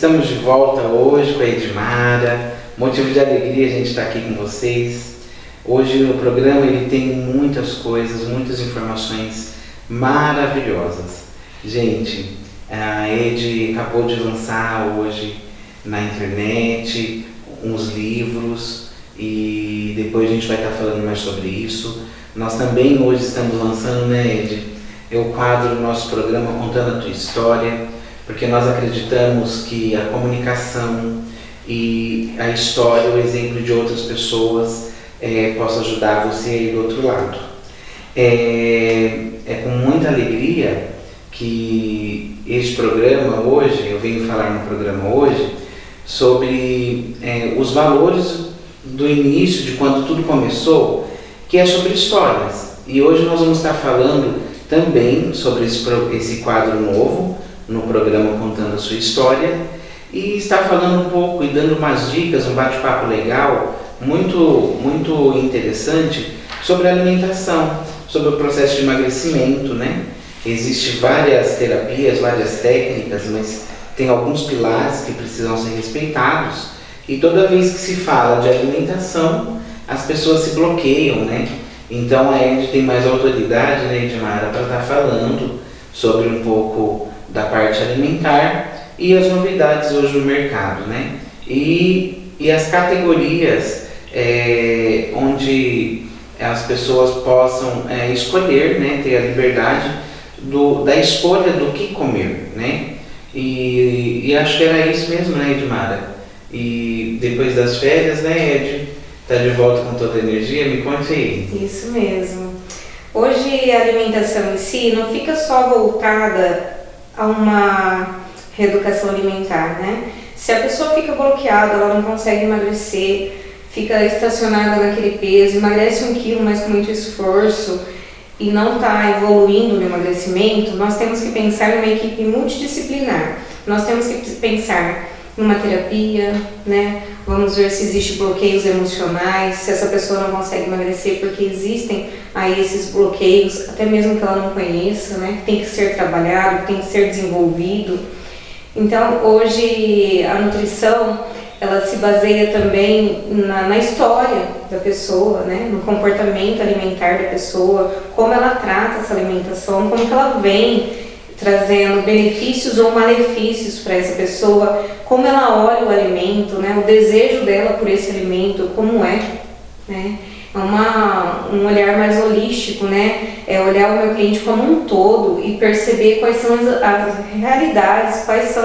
Estamos de volta hoje com a Edmara. Motivo de alegria a gente estar aqui com vocês. Hoje o programa ele tem muitas coisas, muitas informações maravilhosas. Gente, a Ed acabou de lançar hoje na internet uns livros e depois a gente vai estar falando mais sobre isso. Nós também hoje estamos lançando, né, Ed, o quadro do nosso programa Contando a Tua História, porque nós acreditamos que a comunicação e a história, o exemplo de outras pessoas possa ajudar você aí do outro lado. É com muita alegria que este programa hoje, eu venho falar no programa hoje, sobre os valores do início, de quando tudo começou, que é sobre histórias. E hoje nós vamos estar falando também sobre esse quadro novo, no programa Contando a Sua História, e estar falando um pouco e dando umas dicas, um bate-papo legal, muito interessante, sobre a alimentação, sobre o processo de emagrecimento, né? Existem várias terapias, várias técnicas, mas tem alguns pilares que precisam ser respeitados, e toda vez que se fala de alimentação, as pessoas se bloqueiam, né? Então a Ed tem mais autoridade, né, Edmara, para estar falando sobre um pouco da parte alimentar e as novidades hoje no mercado, né? E as categorias onde as pessoas possam escolher, né, ter a liberdade da escolha do que comer, né? E acho que era isso mesmo, né, Edmara? E depois das férias, né, Ed, tá de volta com toda a energia, me conte aí. Isso mesmo. Hoje a alimentação em si não fica só voltada a uma reeducação alimentar, né? Se a pessoa fica bloqueada, ela não consegue emagrecer, fica estacionada naquele peso, emagrece 1 quilo, mas com muito esforço e não está evoluindo no emagrecimento, nós temos que pensar numa equipe multidisciplinar. Nós temos que pensar numa terapia, né? Vamos ver se existem bloqueios emocionais, se essa pessoa não consegue emagrecer, porque existem aí esses bloqueios, até mesmo que ela não conheça, né? Que tem que ser trabalhado, que tem que ser desenvolvido. Então, hoje, a nutrição, ela se baseia também na história da pessoa, né? No comportamento alimentar da pessoa, como ela trata essa alimentação, como que ela vem trazendo benefícios ou malefícios para essa pessoa, como ela olha o alimento, né? O desejo dela por esse alimento, como é, né? É um olhar mais holístico, né? É olhar o meu cliente como um todo e perceber quais são as realidades, quais são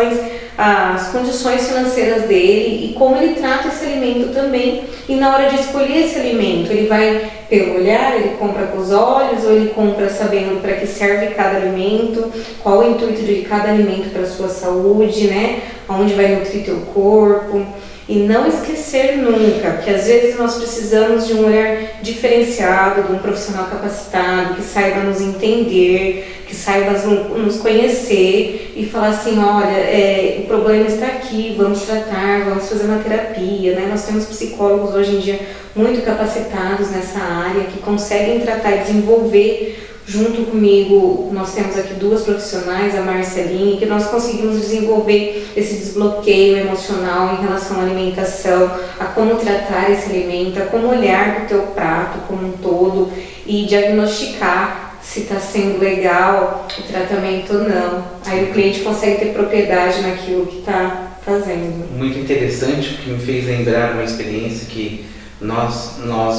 as condições financeiras dele e como ele trata esse alimento também. E na hora de escolher esse alimento, ele vai pelo olhar, ele compra com os olhos ou ele compra sabendo para que serve cada alimento, qual o intuito de cada alimento para a sua saúde, né? Aonde vai nutrir teu corpo. E não esquecer nunca que às vezes nós precisamos de um olhar diferenciado, de um profissional capacitado, que saiba nos entender, que saiba nos conhecer e falar assim, olha, o problema está aqui, vamos tratar, vamos fazer uma terapia, né? Nós temos psicólogos hoje em dia muito capacitados nessa área, que conseguem tratar e desenvolver. Junto comigo, nós temos aqui 2 profissionais, a Marcelinha, que nós conseguimos desenvolver esse desbloqueio emocional em relação à alimentação, a como tratar esse alimento, a como olhar para o teu prato como um todo e diagnosticar se está sendo legal o tratamento ou não. Aí o cliente consegue ter propriedade naquilo que está fazendo. Muito interessante, que me fez lembrar uma experiência que nós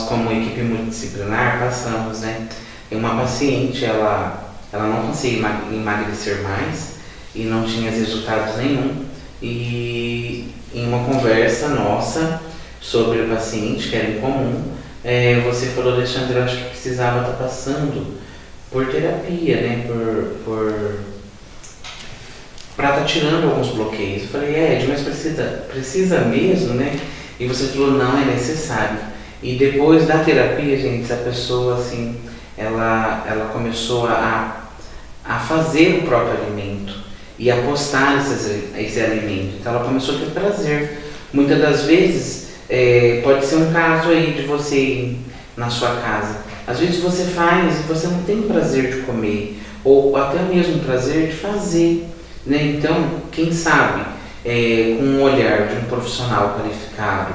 como equipe multidisciplinar passamos, né? E uma paciente, ela não conseguia emagrecer mais e não tinha resultados nenhum. E em uma conversa nossa sobre o paciente, que era incomum, você falou, Alexandre, eu acho que precisava estar passando por terapia, né? Para estar tirando alguns bloqueios. Eu falei, Ed, mas precisa mesmo, né? E você falou, não, é necessário. E depois da terapia, gente, a pessoa assim, ela começou a fazer o próprio alimento e a postar esse alimento. Então ela começou a ter prazer. Muitas das vezes pode ser um caso aí de você ir na sua casa. Às vezes você faz e você não tem prazer de comer, ou até mesmo prazer de fazer, né? Então, quem sabe com um olhar de um profissional qualificado,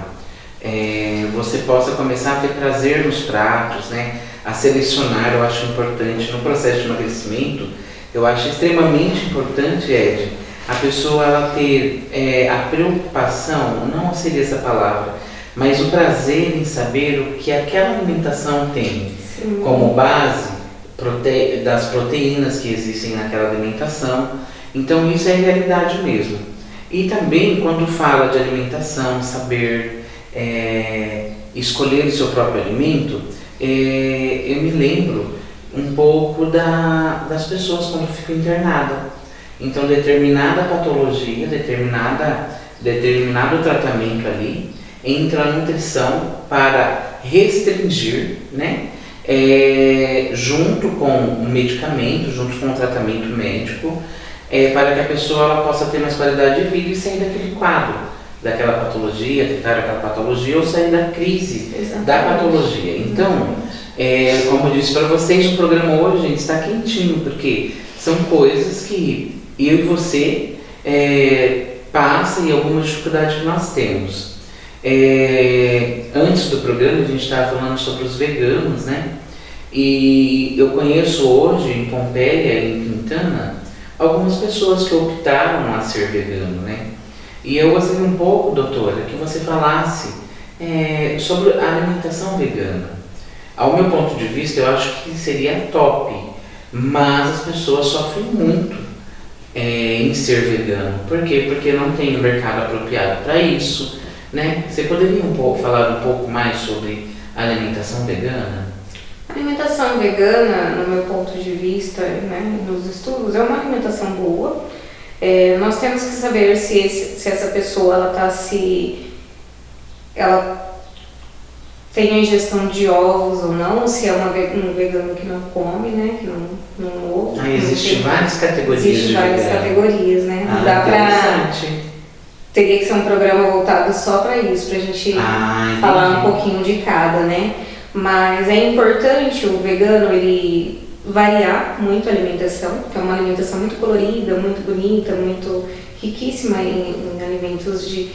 você possa começar a ter prazer nos pratos, né? A selecionar, eu acho importante no processo de emagrecimento. Eu acho extremamente importante, Ed, a pessoa ela ter a preocupação, não seria essa palavra, mas o prazer em saber o que aquela alimentação tem. Sim. Como base das proteínas que existem naquela alimentação. Então isso é realidade mesmo. E também quando fala de alimentação, saber escolher o seu próprio alimento, eu me lembro um pouco das pessoas quando ficam internadas. Então determinada patologia, determinado tratamento ali, entra a nutrição para restringir, né? Junto com um medicamento, junto com um tratamento médico, para que a pessoa ela possa ter mais qualidade de vida e sair daquele quadro, daquela patologia, tratar aquela patologia ou sair da crise. Exatamente. Da patologia. Então, como eu disse para vocês, o programa hoje, gente, está quentinho, porque são coisas que eu e você passa e alguma dificuldade que nós temos. Antes do programa a gente estava falando sobre os veganos, né? E eu conheço hoje em Pompeia, em Quintana, algumas pessoas que optaram a ser vegano, né? E eu gostaria um pouco, doutora, que você falasse sobre a alimentação vegana. Ao meu ponto de vista, eu acho que seria top, mas as pessoas sofrem muito em ser vegano. Por quê? Porque não tem um mercado apropriado para isso, né? Você poderia falar um pouco mais sobre a alimentação vegana? A alimentação vegana, no meu ponto de vista, né, nos estudos, é uma alimentação boa. Nós temos que saber se essa pessoa ela tem a ingestão de ovos ou não, se é um vegano que não come, né, que não ovo. Existem várias categorias de Existem várias categorias, né? Não dá teria que ser um programa voltado só para isso, para a gente falar um pouquinho de cada, né? Mas é importante o vegano ele variar muito a alimentação, que é uma alimentação muito colorida, muito bonita, muito riquíssima em alimentos de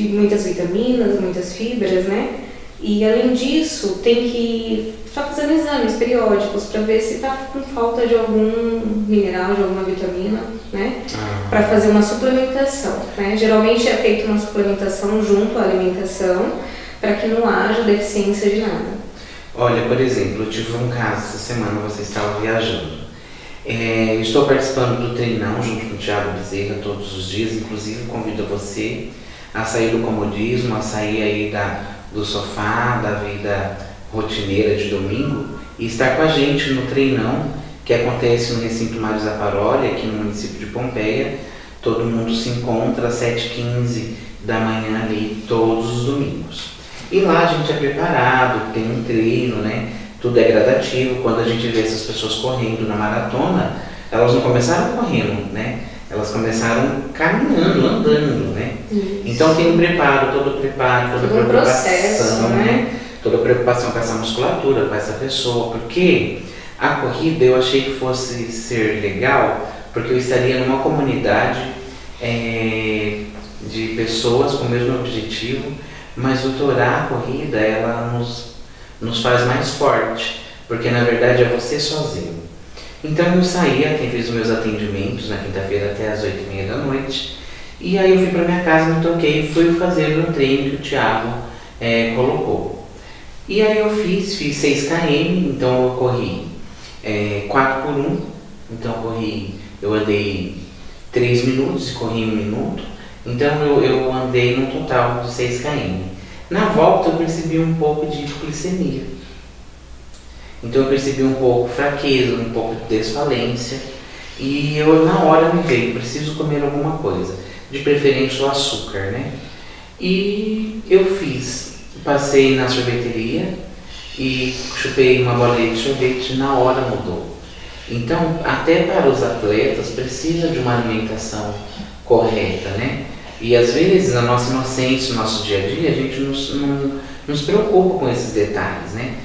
muitas vitaminas, muitas fibras, né? E além disso, tem que estar fazendo exames periódicos para ver se está com falta de algum mineral, de alguma vitamina, né? Para fazer uma suplementação, né? Geralmente é feita uma suplementação junto à alimentação para que não haja deficiência de nada. Olha, por exemplo, eu tive um caso essa semana, você estava viajando. Estou participando do treinão junto com o Thiago Bezerra todos os dias, inclusive convido você a sair do comodismo, a sair aí do sofá, da vida rotineira de domingo e estar com a gente no treinão que acontece no recinto Mário Zaparoli, aqui no município de Pompeia. Todo mundo se encontra às 7h15 da manhã ali, todos os domingos. E lá a gente é preparado, tem um treino, né? Tudo é gradativo. Quando a gente vê essas pessoas correndo na maratona, elas não começaram correndo, né? Elas começaram caminhando, andando, né? Isso. Então tem um preparo, toda preocupação, processo, né? Toda preocupação com essa musculatura, com essa pessoa, porque a corrida eu achei que fosse ser legal, porque eu estaria numa comunidade de pessoas com o mesmo objetivo, mas doutorar a corrida, ela nos faz mais forte, porque na verdade é você sozinho. Então eu saía, fiz os meus atendimentos na quinta-feira até as 8h30 da noite, e aí eu fui para minha casa, me toquei e fui fazer o treino que o Thiago colocou. E aí eu fiz 6 km, então eu corri 4x1, então eu andei 3 minutos e corri 1 minuto, então eu andei no total de 6 km. Na volta eu percebi um pouco de hipoglicemia. Então eu percebi um pouco fraqueza, um pouco de desfalência e eu na hora me veio, preciso comer alguma coisa, de preferência o açúcar, né? E eu passei na sorveteria e chupei uma bolinha de sorvete, na hora mudou. Então até para os atletas precisa de uma alimentação correta, né? E às vezes na nossa inocência, no nosso dia a dia, a gente não se preocupa com esses detalhes, né?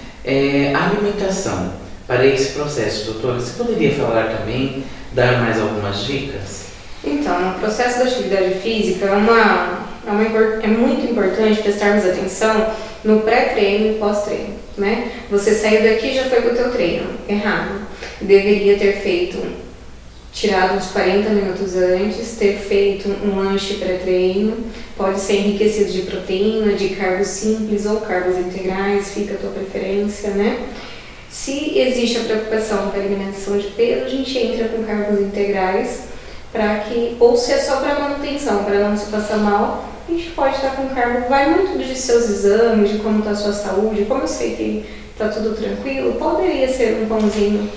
A alimentação para esse processo, doutora, você poderia falar também, dar mais algumas dicas? Então, no processo da atividade física, é muito importante prestarmos atenção no pré-treino e pós-treino, né? Você saiu daqui e já foi para o teu treino, errado. Deveria ter tirado uns 40 minutos antes, ter feito um lanche pré-treino, pode ser enriquecido de proteína, de cargos simples ou cargos integrais, fica a tua preferência, né? Se existe a preocupação com a eliminação de peso, a gente entra com cargos integrais, ou se é só para manutenção, para não se passar mal, a gente pode estar com carbo. Vai muito de seus exames, de como está a sua saúde. Como eu sei que está tudo tranquilo, poderia ser um pãozinho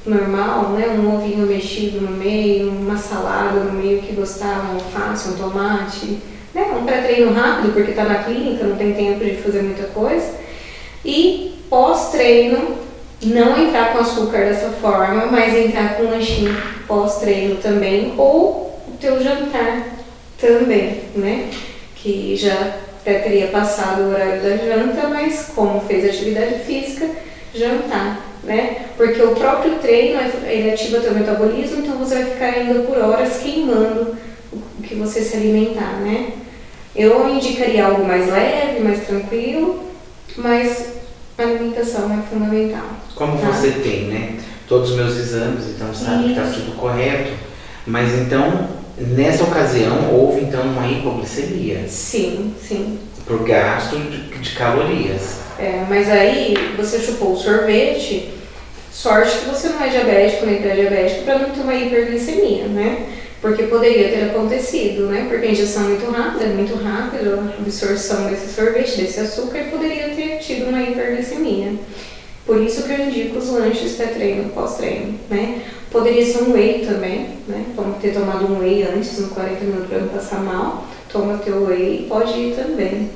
normal, né? Um ovinho mexido no meio, uma salada no meio que gostava, um alface, um tomate, né? Um pré-treino rápido, porque está na clínica, não tem tempo de fazer muita coisa. E pós-treino, não entrar com açúcar dessa forma, mas entrar com um lanchinho pós-treino também, ou o teu jantar também, né? Que já até teria passado o horário da janta, mas como fez atividade física, jantar, né? Porque o próprio treino, ele ativa teu metabolismo, então você vai ficar ainda por horas queimando o que você se alimentar, né? Eu indicaria algo mais leve, mais tranquilo, mas a alimentação é fundamental. Como você tem, né? Todos os meus exames, então sabe que está tudo correto, mas então, nessa ocasião, houve então uma hipoglicemia. Sim, sim. Por gasto de calorias. Mas aí você chupou o sorvete, sorte que você não é diabético nem pré-diabético para não ter uma hiperglicemia, né? Porque poderia ter acontecido, né? Porque a injeção é muito rápida, a absorção desse sorvete, desse açúcar, e poderia ter tido uma hiperglicemia. Por isso que eu indico os lanches pré-treino e pós-treino, né? Poderia ser um whey também, né? Vamos ter tomado um whey antes, no 40 minutos para não passar mal. Toma teu whey e pode ir também.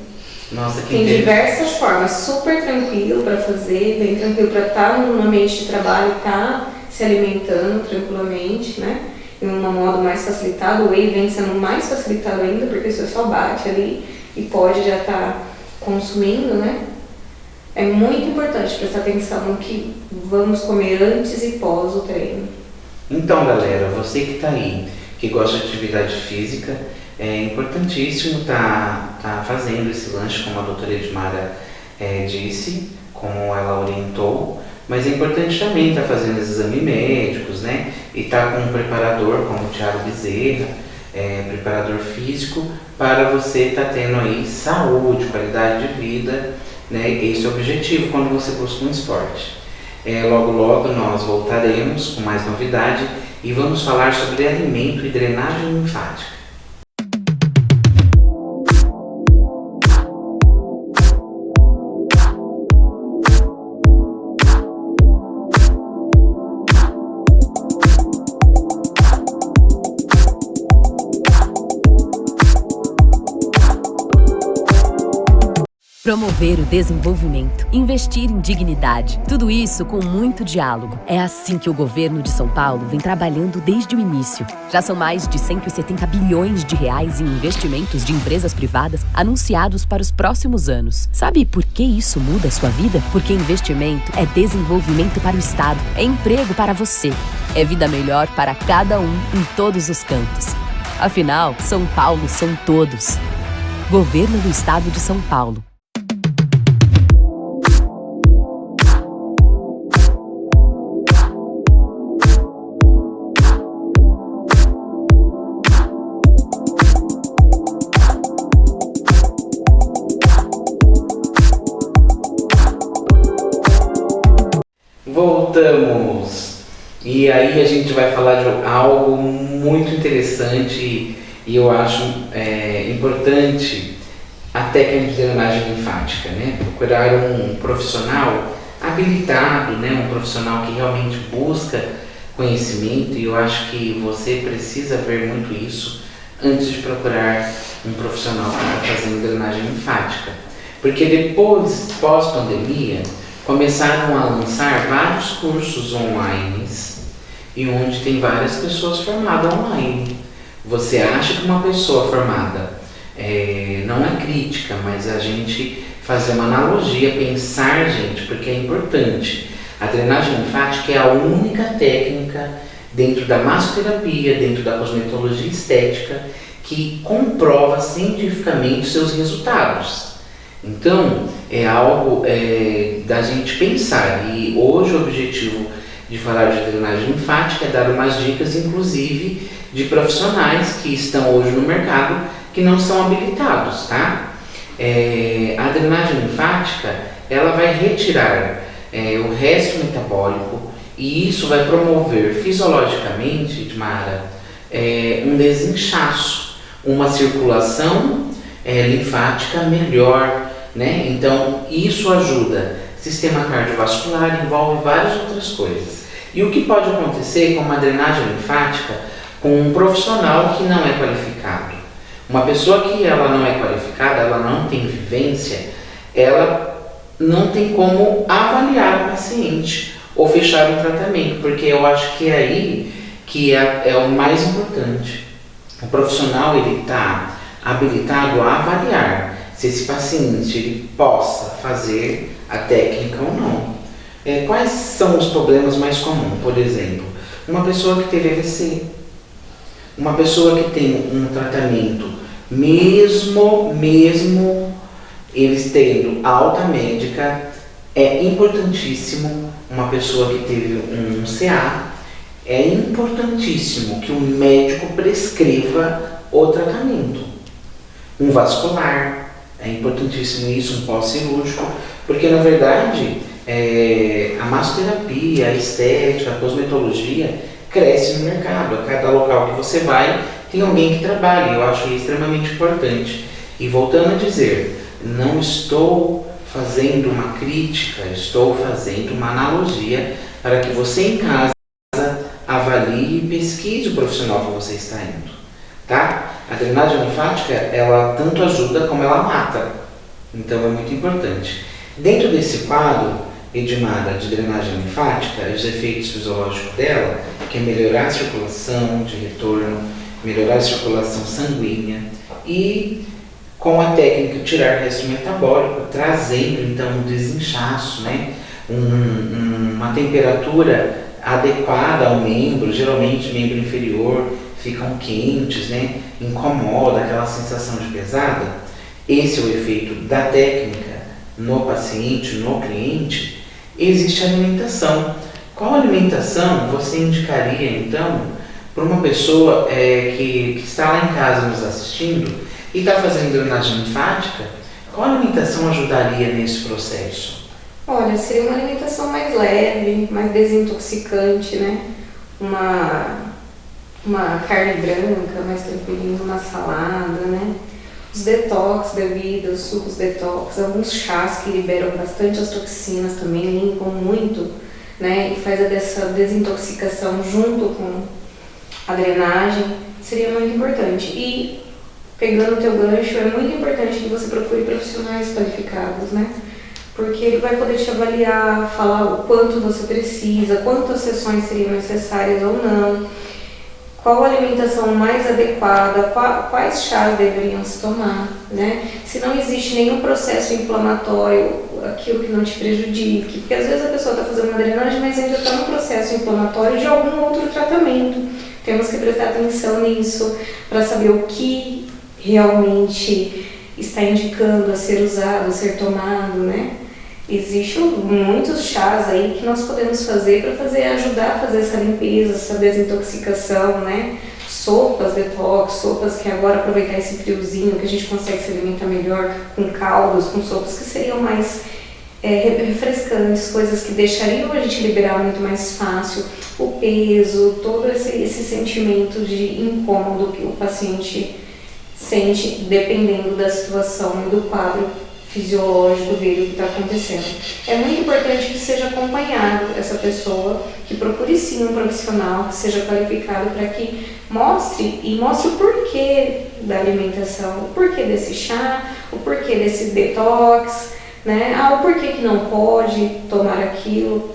Nossa, que tem diversas formas, super tranquilo para fazer, bem tranquilo para estar no ambiente de trabalho e estar se alimentando tranquilamente, né? Em um modo mais facilitado. O whey vem sendo mais facilitado ainda, porque você só bate ali e pode já estar consumindo, né? É muito importante prestar atenção no que vamos comer antes e pós o treino. Então, galera, você que está aí, que gosta de atividade física, é importantíssimo tá fazendo esse lanche, como a doutora Edmara disse, como ela orientou, mas é importante também estar fazendo os exames médicos, né? E estar com um preparador, como o Thiago Bezerra, preparador físico, para você estar tendo aí saúde, qualidade de vida, né? Esse é o objetivo quando você busca um esporte. Logo logo nós voltaremos com mais novidade e vamos falar sobre alimento e drenagem linfática. Promover o desenvolvimento, investir em dignidade, tudo isso com muito diálogo. É assim que o governo de São Paulo vem trabalhando desde o início. Já são mais de 170 bilhões de reais em investimentos de empresas privadas anunciados para os próximos anos. Sabe por que isso muda a sua vida? Porque investimento é desenvolvimento para o Estado, é emprego para você, é vida melhor para cada um em todos os cantos. Afinal, São Paulo são todos. Governo do Estado de São Paulo. Voltamos! E aí a gente vai falar de algo muito interessante e eu acho importante, a técnica de drenagem linfática, né? Procurar um profissional habilitado, né? Um profissional que realmente busca conhecimento, e eu acho que você precisa ver muito isso antes de procurar um profissional que está fazendo drenagem linfática. Porque depois, pós-pandemia, começaram a lançar vários cursos online e onde tem várias pessoas formadas online. Você acha que uma pessoa formada não é crítica, mas a gente fazer uma analogia, pensar, gente, porque é importante. A drenagem linfática é a única técnica dentro da massoterapia, dentro da cosmetologia estética, que comprova cientificamente seus resultados. Então, é algo da gente pensar, e hoje o objetivo de falar de drenagem linfática é dar umas dicas, inclusive, de profissionais que estão hoje no mercado que não são habilitados, tá? A drenagem linfática, ela vai retirar o resto metabólico e isso vai promover fisiologicamente, Mara, um desinchaço, uma circulação linfática melhor, né? Então, isso ajuda sistema cardiovascular, envolve várias outras coisas. E o que pode acontecer com uma drenagem linfática com um profissional que não é qualificado? Uma pessoa que ela não é qualificada, ela não tem vivência, ela não tem como avaliar o paciente ou fechar um tratamento, porque eu acho que é aí que é o mais importante. O profissional, ele está habilitado a avaliar se esse paciente ele possa fazer a técnica ou não. Quais são os problemas mais comuns? Por exemplo, uma pessoa que teve AVC, uma pessoa que tem um tratamento, mesmo eles tendo alta médica, é importantíssimo, uma pessoa que teve um CA, é importantíssimo que o médico prescreva o tratamento. Um vascular, é importantíssimo isso, um pós-cirúrgico, porque na verdade a massoterapia, a estética, a cosmetologia cresce no mercado. A cada local que você vai tem alguém que trabalha, eu acho extremamente importante. E voltando a dizer, não estou fazendo uma crítica, estou fazendo uma analogia para que você em casa avalie e pesquise o profissional que você está indo, tá? A drenagem linfática, ela tanto ajuda como ela mata, então é muito importante. Dentro desse quadro, Edmara, de drenagem linfática, os efeitos fisiológicos dela, que é melhorar a circulação de retorno, melhorar a circulação sanguínea e com a técnica tirar resto metabólico, trazendo então um desinchaço, né? Uma temperatura adequada ao membro, geralmente membro inferior, ficam quentes, né? Incomoda, aquela sensação de pesada. Esse é o efeito da técnica no paciente, no cliente. Existe a alimentação. Qual alimentação você indicaria então para uma pessoa que está lá em casa nos assistindo e está fazendo drenagem linfática? Qual alimentação ajudaria nesse processo? Olha, seria uma alimentação mais leve, mais desintoxicante, né? Uma carne branca, mais tranquilinha, uma salada, né? Os detox da vida, os sucos detox, alguns chás que liberam bastante as toxinas também, limpam muito, né? E faz dessa desintoxicação junto com a drenagem, seria muito importante. E, pegando o teu gancho, é muito importante que você procure profissionais qualificados, né? Porque ele vai poder te avaliar, falar o quanto você precisa, quantas sessões seriam necessárias ou não, qual a alimentação mais adequada, quais chás deveriam se tomar, né? Se não existe nenhum processo inflamatório, aquilo que não te prejudique, porque às vezes a pessoa está fazendo uma drenagem, mas ainda está no processo inflamatório de algum outro tratamento. Temos que prestar atenção nisso para saber o que realmente está indicando a ser usado, a ser tomado, né? Existem muitos chás aí que nós podemos fazer para ajudar a fazer essa limpeza, essa desintoxicação, né? Sopas detox, sopas que agora aproveitar esse friozinho que a gente consegue se alimentar melhor com caldos, com sopas que seriam mais refrescantes, coisas que deixariam a gente liberar muito mais fácil o peso, todo esse sentimento de incômodo que o paciente sente dependendo da situação e do quadro fisiológico dele, o que está acontecendo. É muito importante que seja acompanhado essa pessoa, que procure sim um profissional que seja qualificado para que mostre o porquê da alimentação, o porquê desse chá, o porquê desse detox, né? O porquê que não pode tomar aquilo,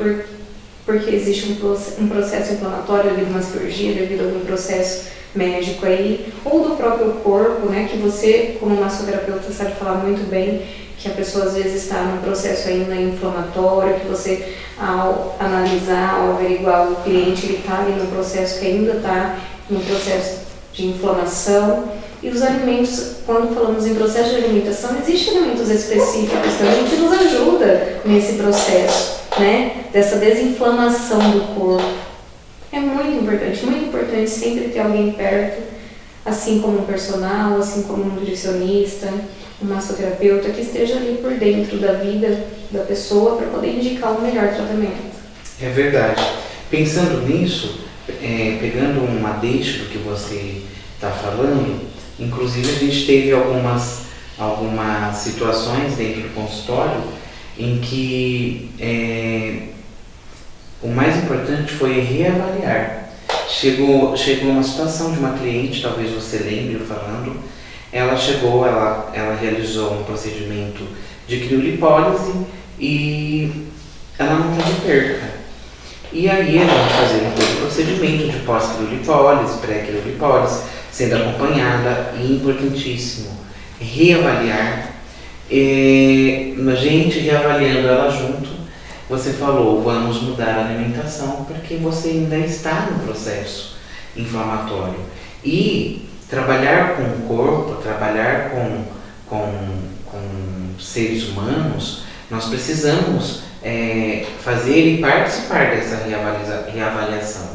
porque existe um processo inflamatório devido a uma cirurgia, devido a algum processo médico aí, ou do próprio corpo, né? Que você, como massoterapeuta, sabe falar muito bem, que a pessoa às vezes está num processo ainda inflamatório, que você, ao analisar, ao averiguar o cliente, ele está ali num processo que ainda está no processo de inflamação. E os alimentos, quando falamos em processo de alimentação, existem alimentos específicos também que nos ajudam nesse processo, né? Dessa desinflamação do corpo. É muito importante sempre ter alguém perto, assim como um personal, assim como um nutricionista, um massoterapeuta, que esteja ali por dentro da vida da pessoa para poder indicar o melhor tratamento. É verdade. Pensando nisso, pegando uma deixa do que você está falando, inclusive a gente teve algumas situações dentro do consultório em que o mais importante foi reavaliar. Chegou uma situação de uma cliente, talvez você lembre eu falando, ela realizou um procedimento de criolipólise e ela não teve perca. E aí ela vai fazer todo o procedimento de pós-criolipólise, pré-criolipólise, sendo acompanhada, e importantíssimo, reavaliar. A gente reavaliando ela junto, você falou, vamos mudar a alimentação porque você ainda está no processo inflamatório. E trabalhar com o corpo, trabalhar com seres humanos, nós precisamos fazer e participar dessa reavaliação.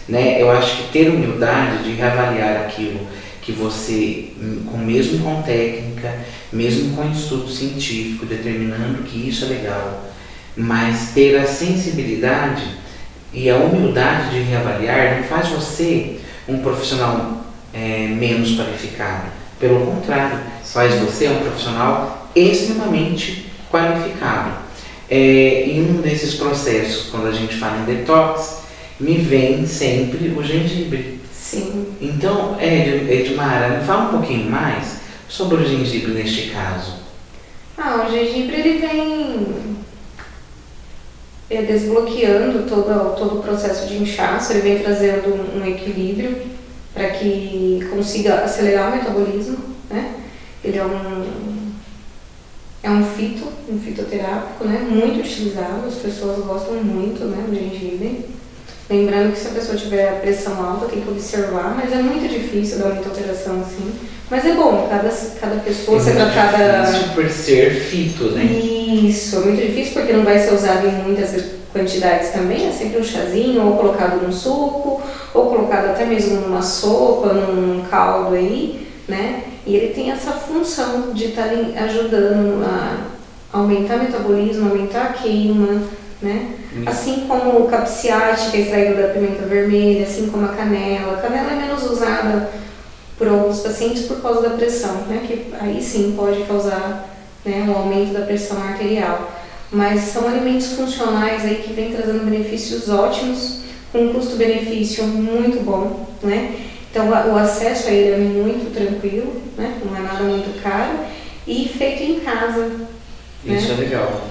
Né? Eu acho que ter humildade de reavaliar aquilo que você, mesmo com técnica, mesmo com estudo científico, determinando que isso é legal, mas ter a sensibilidade e a humildade de reavaliar não faz você um profissional menos qualificado. Pelo contrário, faz você um profissional extremamente qualificado. Em um desses processos, quando a gente fala em detox, me vem sempre o gengibre. Sim. Então, Edmara, me fala um pouquinho mais sobre o gengibre neste caso. O gengibre ele vem desbloqueando todo o processo de inchaço, ele vem trazendo um equilíbrio para que consiga acelerar o metabolismo, né? Ele é um fitoterápico, né? Muito utilizado, as pessoas gostam muito, né, do gengibre. Lembrando que se a pessoa tiver a pressão alta, tem que observar, mas é muito difícil dar muita alteração assim. Mas é bom, cada pessoa ser tratada... É muito difícil por ser fito, né? Isso, é muito difícil porque não vai ser usado em muitas quantidades também, é sempre um chazinho, ou colocado num suco, ou colocado até mesmo numa sopa, num caldo aí, né? E ele tem essa função de estar ajudando a aumentar o metabolismo, aumentar a queima, né? Assim como o capsiate, que é extraído da pimenta vermelha, assim como a canela. A canela é menos usada por alguns pacientes por causa da pressão, né? Que aí sim pode causar, né, um aumento da pressão arterial. Mas são alimentos funcionais aí que vêm trazendo benefícios ótimos, com um custo-benefício muito bom, né? Então o acesso a ele é muito tranquilo, né? Não é nada muito caro e feito em casa. Isso, né? É legal.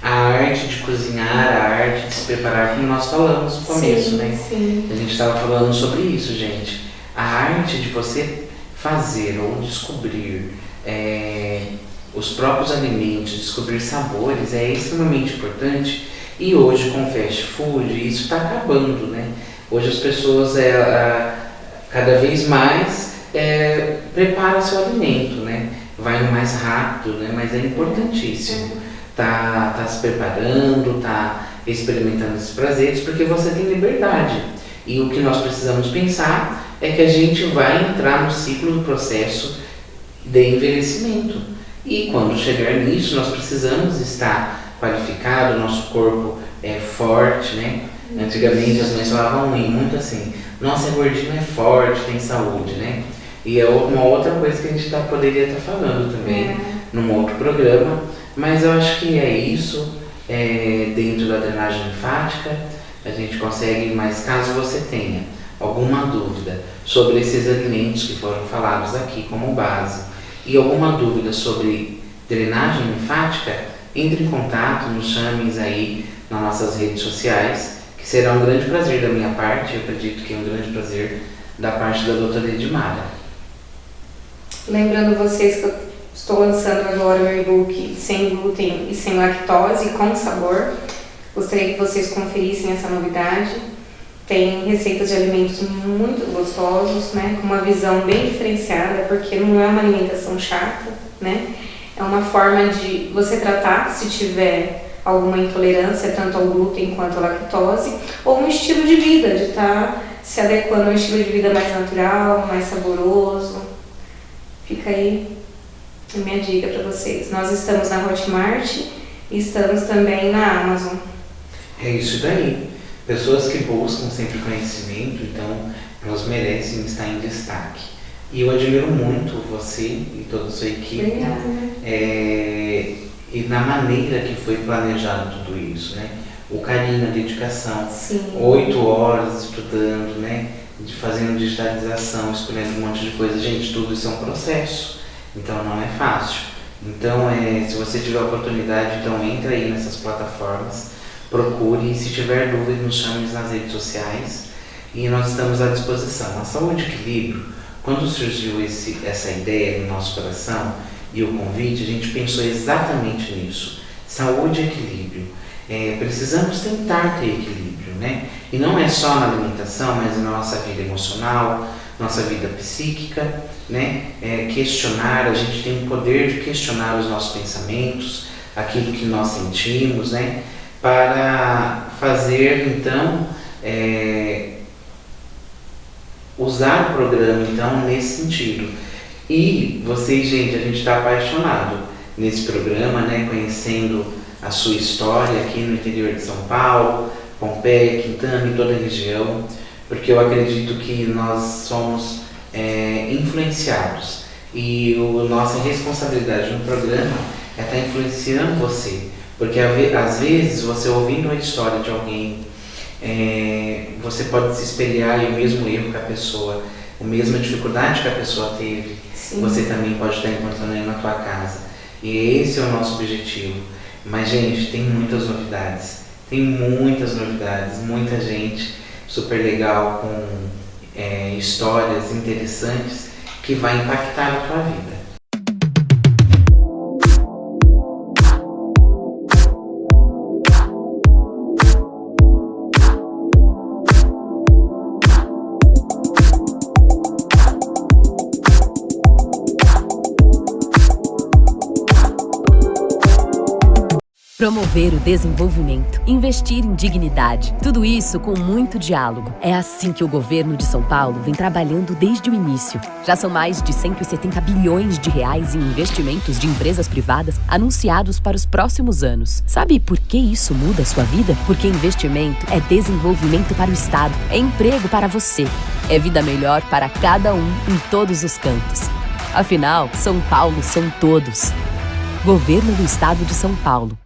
A arte de cozinhar, a arte de se preparar, como nós falamos no começo, sim, né? Sim. A gente estava falando sobre isso, gente. A arte de você fazer ou descobrir os próprios alimentos, descobrir sabores, é extremamente importante. E hoje, com o fast food, isso está acabando, né? Hoje as pessoas cada vez mais preparam seu alimento, né? Vai no mais rápido, né? Mas é importantíssimo. Tá se preparando, tá experimentando esses prazeres, porque você tem liberdade. E o que nós precisamos pensar é que a gente vai entrar no ciclo do processo de envelhecimento. E quando chegar nisso, nós precisamos estar qualificado, nosso corpo é forte, né? Antigamente as mães falavam muito assim, nossa, gordinho é forte, tem saúde, né? E é uma outra coisa que a gente poderia estar falando também num outro programa, mas eu acho que é isso, dentro da drenagem linfática, a gente consegue, mas caso você tenha alguma dúvida sobre esses alimentos que foram falados aqui como base, e alguma dúvida sobre drenagem linfática, entre em contato, nos chamem aí nas nossas redes sociais, que será um grande prazer da minha parte, eu acredito que é um grande prazer da parte da doutora Edmara. Lembrando vocês que Estou lançando agora o e-book sem glúten e sem lactose, com sabor. Gostaria que vocês conferissem essa novidade. Tem receitas de alimentos muito gostosos, né? Com uma visão bem diferenciada, porque não é uma alimentação chata, né? É uma forma de você tratar se tiver alguma intolerância, tanto ao glúten quanto à lactose, ou um estilo de vida, de estar se adequando a um estilo de vida mais natural, mais saboroso. Fica aí a minha dica para vocês. Nós estamos na Hotmart e estamos também na Amazon. É isso daí. Pessoas que buscam sempre conhecimento, então elas merecem estar em destaque. E eu admiro muito você e toda a sua equipe. Obrigada. E na maneira que foi planejado tudo isso, né? O carinho, a dedicação. Sim. 8 horas estudando, né? Fazendo digitalização, escolhendo um monte de coisa. Gente, tudo isso é um processo, então não é fácil. Então, se você tiver oportunidade, então entra aí nessas plataformas, procure, e se tiver dúvida, nos chame nas redes sociais e nós estamos à disposição. A Saúde e Equilíbrio, quando surgiu essa ideia no nosso coração e o convite, a gente pensou exatamente nisso. Saúde e equilíbrio. Precisamos tentar ter equilíbrio, né? E não é só na alimentação, mas na nossa vida emocional, nossa vida psíquica, né? Questionar, a gente tem o poder de questionar os nossos pensamentos, aquilo que nós sentimos, né? Para fazer, então, usar o programa, então, nesse sentido. E vocês, gente, a gente está apaixonado nesse programa, né? Conhecendo a sua história aqui no interior de São Paulo, Pompeia, Quintana e toda a região, porque eu acredito que nós somos influenciados e a nossa responsabilidade no programa é estar influenciando você, porque às vezes você ouvindo a história de alguém, você pode se espelhar e o mesmo erro que a pessoa, a mesma dificuldade que a pessoa teve, sim, você também pode estar encontrando aí na tua casa. E esse é o nosso objetivo. Mas, gente, tem muitas novidades, muita gente super legal com histórias interessantes que vai impactar a tua vida. Promover o desenvolvimento, investir em dignidade, tudo isso com muito diálogo. É assim que o governo de São Paulo vem trabalhando desde o início. Já são mais de 170 bilhões de reais em investimentos de empresas privadas anunciados para os próximos anos. Sabe por que isso muda a sua vida? Porque investimento é desenvolvimento para o Estado, é emprego para você, é vida melhor para cada um em todos os cantos. Afinal, São Paulo são todos. Governo do Estado de São Paulo.